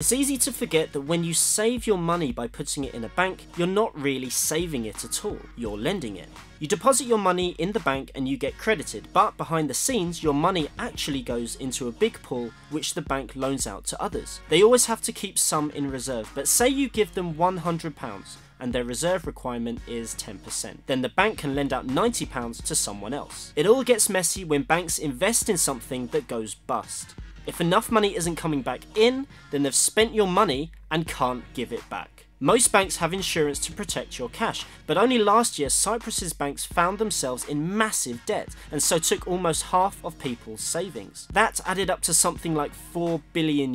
It's easy to forget that when you save your money by putting it in a bank, you're not really saving it at all, you're lending it. You deposit your money in the bank and you get credited, but behind the scenes your money actually goes into a big pool which the bank loans out to others. They always have to keep some in reserve, but say you give them £100 and their reserve requirement is 10%. Then the bank can lend out £90 to someone else. It all gets messy when banks invest in something that goes bust. If enough money isn't coming back in, then they've spent your money and can't give it back. Most banks have insurance to protect your cash, but only last year Cyprus's banks found themselves in massive debt and so took almost half of people's savings. That added up to something like €4 billion.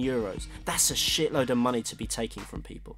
That's a shitload of money to be taking from people.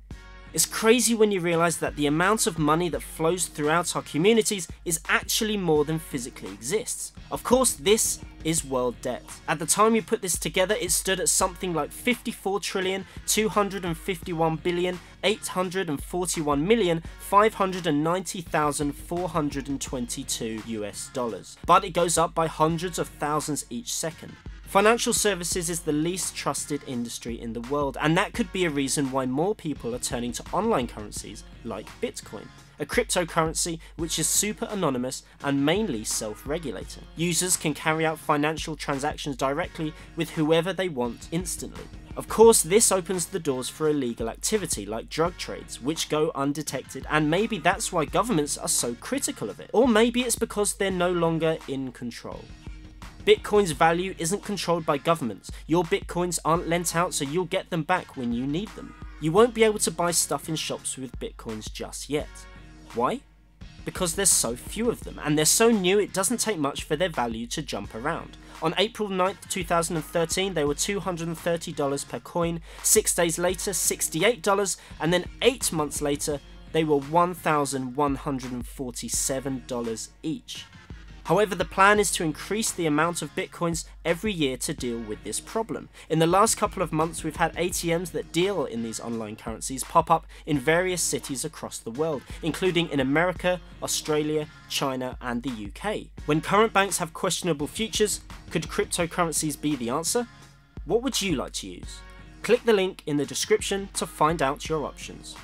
It's crazy when you realise that the amount of money that flows throughout our communities is actually more than physically exists. Of course, this is world debt. At the time we put this together, it stood at something like 54,251,841,590,422 US dollars. But it goes up by hundreds of thousands each second. Financial services is the least trusted industry in the world, and that could be a reason why more people are turning to online currencies like Bitcoin, a cryptocurrency which is super anonymous and mainly self-regulating. Users can carry out financial transactions directly with whoever they want instantly. Of course, this opens the doors for illegal activity like drug trades, which go undetected, and maybe that's why governments are so critical of it. Or maybe it's because they're no longer in control. Bitcoin's value isn't controlled by governments. Your Bitcoins aren't lent out, so you'll get them back when you need them. You won't be able to buy stuff in shops with Bitcoins just yet. Why? Because there's so few of them, and they're so new it doesn't take much for their value to jump around. On April 9th, 2013, they were $230 per coin, 6 days later $68, and then 8 months later they were $1,147 each. However, the plan is to increase the amount of Bitcoins every year to deal with this problem. In the last couple of months, we've had ATMs that deal in these online currencies pop up in various cities across the world, including in America, Australia, China, and the UK. When current banks have questionable futures, could cryptocurrencies be the answer? What would you like to use? Click the link in the description to find out your options.